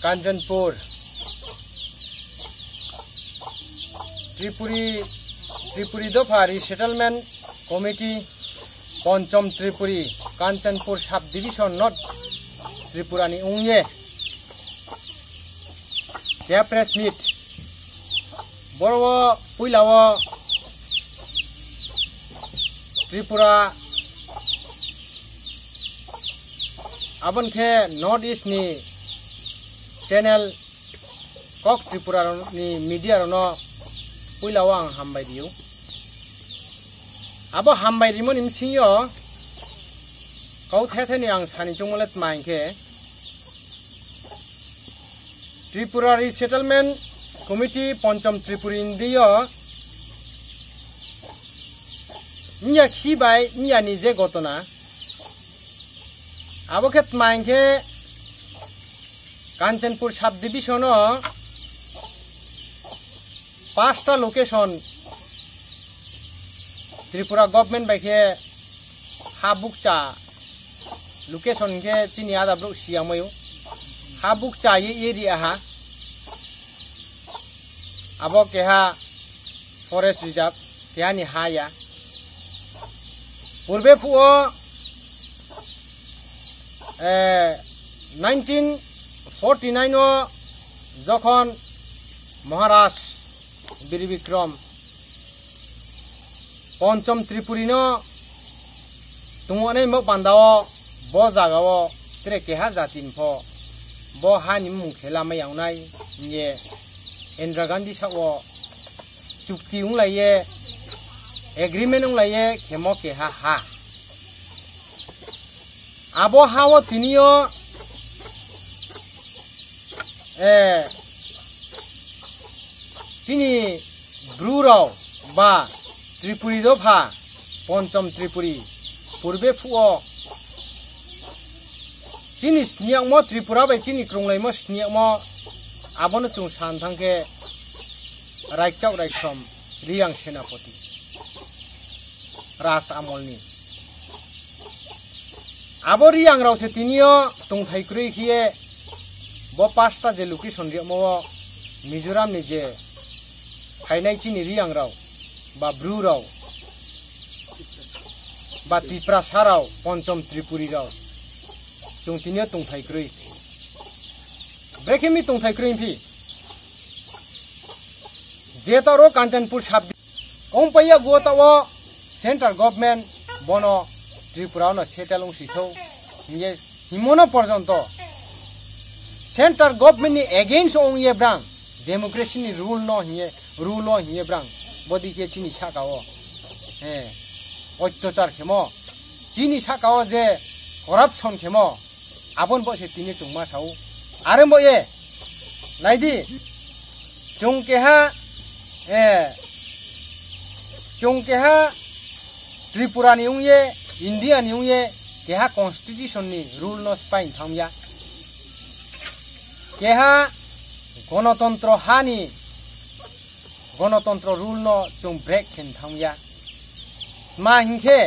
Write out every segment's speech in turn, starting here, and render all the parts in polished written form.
कांचनपुर त्रिपुरी दफा resettlement committee पंचम Tripuri Kanchanpur sub division north Tripura नि उंगे क्या प्रेस मीट बरवा पुइलावा त्रिपुरा अबन के नॉर्थ ईस्ट नि चैनल कक त्रिपुरा नि मीडिया रनो पुइलावा आं हामबाय दियो अब हामबाय रिमोन इमसियो कौ थेथेनि आं सानि चंगलत माइके त्रिपुरा रिसेटलमेंट कमिटी पंचम त्रिपुरी इंडिया निया खिबाय निया निजे घटना अब खेत माइके कांचनपुर सब डिविजन 5टा लोकेशन त्रिपुरा गवर्नमेंट बाइके हाबुकचा लोकेशन के चिनी आदा ब्रो सियामयो हाबुकचा ये एरिया हा अब केहा फॉरेस्ट रिजर्व केहा नि हाया पूर्वे फुओ 1949 जखन महाराज बीर विक्रम पंचम त्रिपुरी नो तुमने मो पांदाओ बो जागाओ तेरे केहा जातिन फो बो हानि मुखेला में यावनाय ये इंदिरा गांधी सावो चुक्ति उंलाये एग्रीमेंट उंलाये खेमो केहा हा आबो हावो तिनियो चिनी ब्रूराव बा त्रिपुरी दफा पंचम त्रिपुरी पूर्वे फुओ चिनी स्नियामो त्रिपुरा बाय चिनी क्रंलायमो स्नियामो आबोनो चुं सानथांके रायचाव रायसम रियां सेनापति राज आमलनि आबो रियां रावसे तिनियो तंथायख्रुइ खिये बो 5टा जे लोकेशन रियामो मिजोराम नि जे थायनाय चिनी रियां राव बा ब्रू राव बा तिप्रासा राव पंचम त्रिपुरी राव जों तिनियो तंथायख्रुइ ब्रेखेमी तंथायख्रुइ फि जेतारो कांचनपुर सब कंपैया गोताओ सेंट्रल गवर्नमेंट बनो त्रिपुरा न सेटेलुं सिथौ ये हिमोनो पर्यंत सेंट्रल गवर्नमेंट नि अगेंस्ट ओं ये ब्रां डेमोक्रेसी नि रूल न हिये ब्रां बदि के चिनी साकाओ अत्याचार खेमो चिनी साकाओ जे करप्शन खेमो आबन बसे तिनि चुंमा साउ आरो मो ये नायदि चुंकेहा त्रिपुरा नि उंये इंडिया नि उंये केहा कॉन्स्टिट्यूशन नि रूल न स्पाइन थामया केहा गणतंत्र हानि गणतंत्र रूल न जों ब्रेक खेन थामया मा हिंखे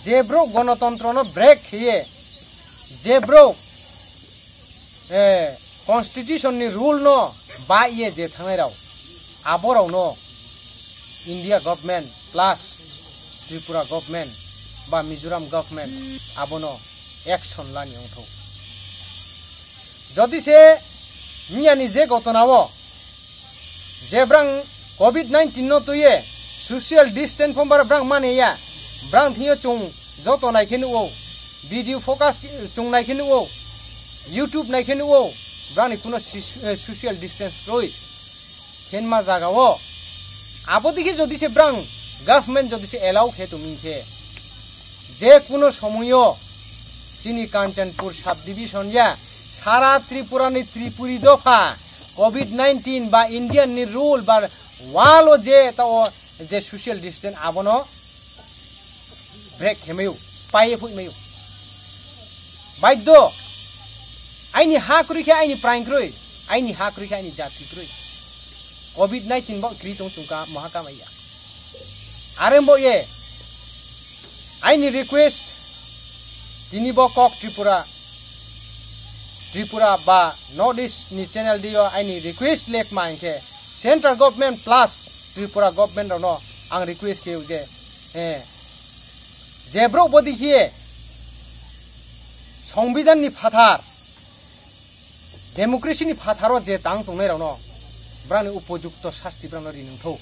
जेब्रो गणतंत्र न ब्रेक खिये जेब्रो कॉन्स्टिट्यूशन नि रूल न बाइये जे थांनाय राव आबोराव न India government plus Tripura government बा मिजोराम गवर्नमेंट आबोनो एक्शन लानि अंथौ जदि से मियानि जे घटनाओ जेब्रां कोविड-19 न तुये सोशल डिस्टेंस फंबार ब्रां मानेया ब्रां थियो चुं जतो नायखेनु वीडियो फोकस चुं नायखेनु यूट्यूब नायखेनु ब्रांनि कुनो सोशल डिस्टेंस रोय खेनमा जागाओ आबोदिके जदि से ब्रां गवर्नमेंट जदि से एलाउ खे तुमिखे जे कुनो समयो चिनी कांचनपुर सब डिविजन या सारा त्रिपुरा नि त्रिपुरी दफा कोविड-19 बा इंडियन नि रूल बा वालो जे ताओ जे सोशल डिस्टेंस आबोनो ब्रेक खेमयो स्पाइए फुइमयो बायदो आइनि हाक्रुइखे आइनि प्राइंक्रुइ आइनि हाक्रुइखे आइनि जातिक्रुइ कोविड-19 बा क्रितों चुंका महाकामैया आरंबो ये आइनि रिक्वेस्ट दिनी बो कक त्रिपुरा त्रिपुरा बा नॉर्थ ईस्ट नि चैनल दियो आइनि रिक्वेस्ट लेक माइके central government plus Tripura government नो आं रिक्वेस्ट के जे जेब्रो बदि खिए संविधान नि फाथार डेमोक्रेसी नि फाथारो जे तांग तंगनाय रनो ब्रानि उपयुक्त शास्ति ब्रानो रिनथौ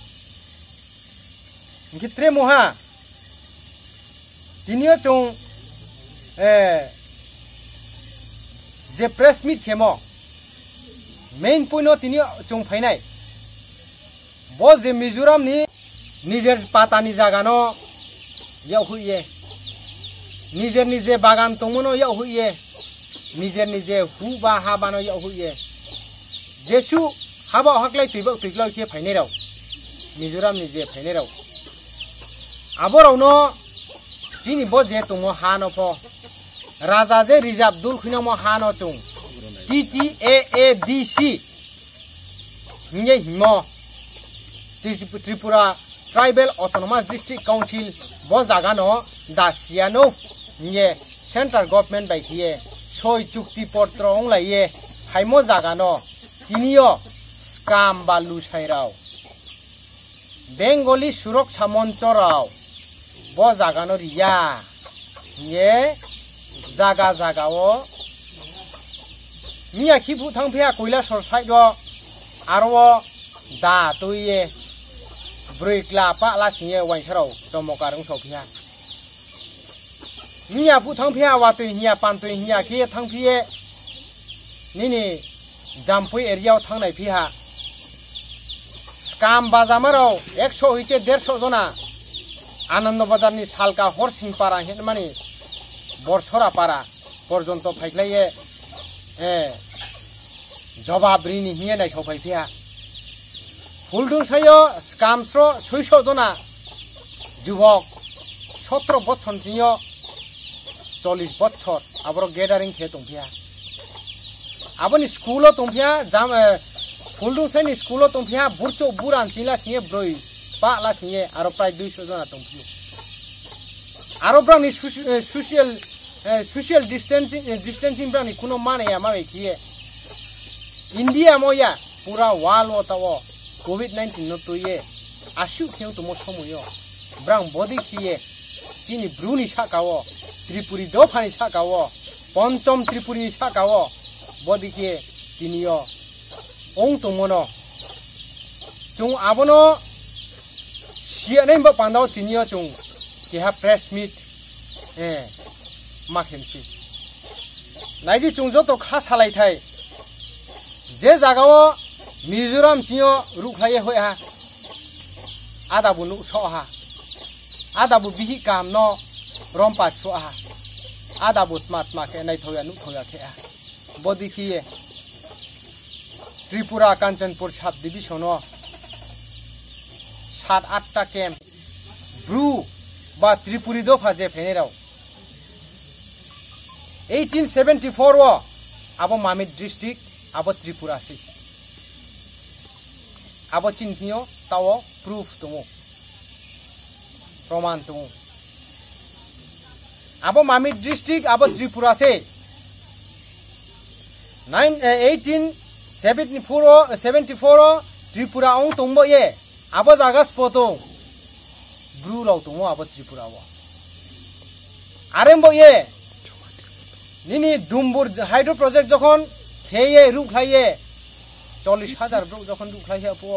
गित्रे मोहा तिनियो चों जे प्रेस मीट खेमो मेन पॉइंट तिनियो चों फाइनाय बो जे मिजोराम नि निजेर पातानि जागानो याव हुइये निजेर निजे बागान तंमोनो याव हुइये निजेर निजे हु बा हाबानो याव हुइये जेसु हाबा हाक्लाय थैबा के फाइनाय राव मिजोराम निजे फाइनाय राव आबरावनो जिनि बो जे तंमो हानो फ राजा जे रिजार्व दुल खुनामो हानो चों TTAADC हिंगे हिमो Tripura tribal autonomous district council बो जागानो दासियानो हिंगे सेंट्रल गवर्नमेंट बायखिये सय चुक्ति पत्र ओंलाये हाइमो जागानो तिनियो स्काम बालु साइराव बेंगली सुरक्षा मंचराव बो जागानो रिया हिंगे जागा जागाओ मिया खिफु थांफिया कैलासर साइडो आरो दा तुये ब्रैक्ला पाला सिये वाइसराव दमकारं सफिया मिया फु थांफिया वातु हिया पान्तु हिया के थांफिये निनि जाम्पुई एरियाव थांनाय फिहा स्काम बाजामाराव 100 हइते 150 जना आनंद बाजारनि सालका हरसिं पारा हेनमानि बरसरा पारा पर्यन्त फाइख्लाये जवाबरिनि हिये नाय सफायफिया फुलदुं सायो स्कामस्र 600 जना युवक 17 बछर जियो 40 बछर आबरो गेदारिं खे तंफिया आबनि स्कुलो तंफिया जाम फुलदुं साइनि स्कुलो तंफिया बुरचो बुरान चिला सिये ब्रय पाला सिये आरो प्राय 200 जना तंफियो आरो ब्रानि सोशल डिस्टेंसिंग ब्रानि कुनो मानेया माबे किये इंडिया मोया पूरा वाल वतावो COVID-19 no tuye asu kheu to mo somuyo brang body kiye tini bruni sakawo tripuri do phani sakawo ponchom tripuri sakawo body kiye tiniyo ong to mono chung abono siane ba pandao tiniyo chung ke ha press meet makhemsi naidi chung jo to kha salai thai je jagawo Mizoram चियो रुखाये होय हा आदाबु नु सो हा आदाबु बिहि काम न रमपा सो हा आदाबु smart के नै थया नु थया खे हा बदिखिए त्रिपुरा कांचनपुर सब डिविजन 7-8 टा कैम्प ब्रू बा त्रिपुरी दफा जे फेनेराव 1874 व आबो मामित डिस्ट्रिक्ट आबो त्रिपुरा सि आबो चिन्थियो ताओ प्रूफ दङो प्रमाण दङो आबो मामित डिस्ट्रिक्ट आबो त्रिपुरा से 1874 त्रिपुरा ओं तंबो ये आबो जागा स्पतो ब्रू राव दङो आबो त्रिपुरा व आरेमबो ये निनि दुमबुर हाइड्रो प्रोजेक्ट जखन खेये रुखाये 40,000 ब्रक जखन रुखाये पो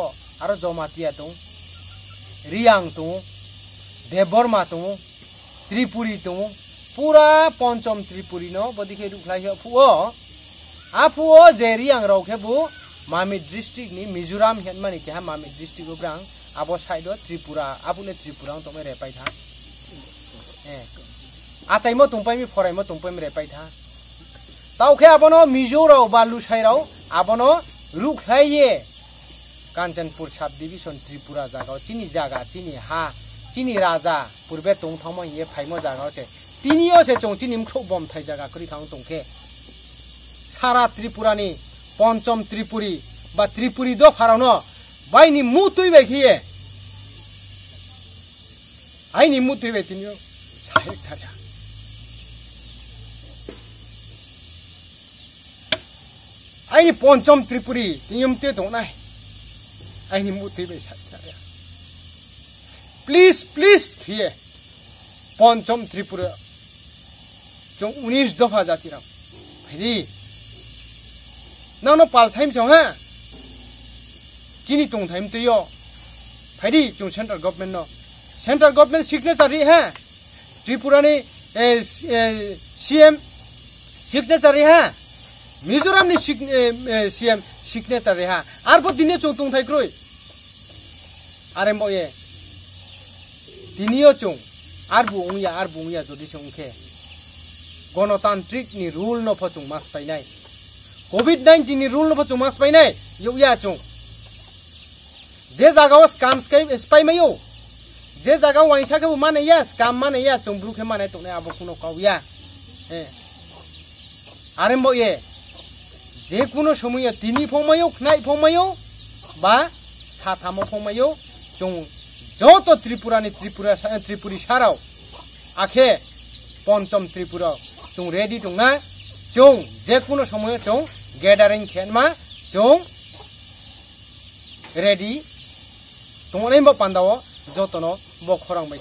आरो जमातिया दं रियांग दं देबरमा दं त्रिपुरी दं पूरा पंचम त्रिपुरी न बदिखे रुखाये फुओ आफुओ जे रियांग रावखेबु मामित डिस्ट्रिक्ट नि मिजोराम हेनमानि के हा मामित डिस्ट्रिक्ट ब्रां आबो साइडो त्रिपुरा आबुले त्रिपुरा तो मे रेपाय था आचाइमो तुंपाइमि फराइमो तुंपाइमि रेपाय था तावखे आबनो मिजोराव बा लुसाइराव आबनो रुखाये कांचनपुर सब डिविजन त्रिपुरा जागा चिनी जागा चिनी हा चिनी राजा पूर्वे तों थामो ये फाइमो जागा से तिनियो से चोंची निमखो बम थाइ जागा करि थां तोंखे सारा त्रिपुरा नि पंचम त्रिपुरी बा त्रिपुरी दो फारावनो बाइनि मुतुइ बेखिए आइनि मुतुइ बे तिनियो साहेब थाया आइनि पंचम त्रिपुरी तियमते दंनाय आइनि मुति बे साथाया प्लीज हिए पंचम त्रिपुरा जों 19 दफा जातिराम फैदी नानो पाल साइम सो हा चिनी तों थाइम तयो फैदी जों सेंट्रल गवर्नमेंट सिग्नेचर हा त्रिपुरा नि सीएम सिग्नेचर हा मिजोराम नि सीएम सिग्नेचर हा आरबो दिने जों तों थाइख्रय आरे मये दिनियो जों आरबो उंया जदि जोंखे गणतांत्रिक नि रूल न फचुं मास पाइनाय कोविड-19 नि रूल न फचुं मास पाइनाय युया चुं जे जागाव स्काम स्पाइ मायो जे जागाव वाइसा के माने या स्काम माने या चुं ब्रुखे माने तने आबो कुनो काउया आरम्भ ये जे कुनो समय तिनि फमायो खनाय फमायो बा साथामो फमायो चुं जतो त्रिपुरी साराव आखे पंचम त्रिपुरा जों रेडी दंना जों जे कुनो समय जों गैदारिंग खेनमा जों रेडी दंनाय बा पान्दाव जतनो बखरांबाय।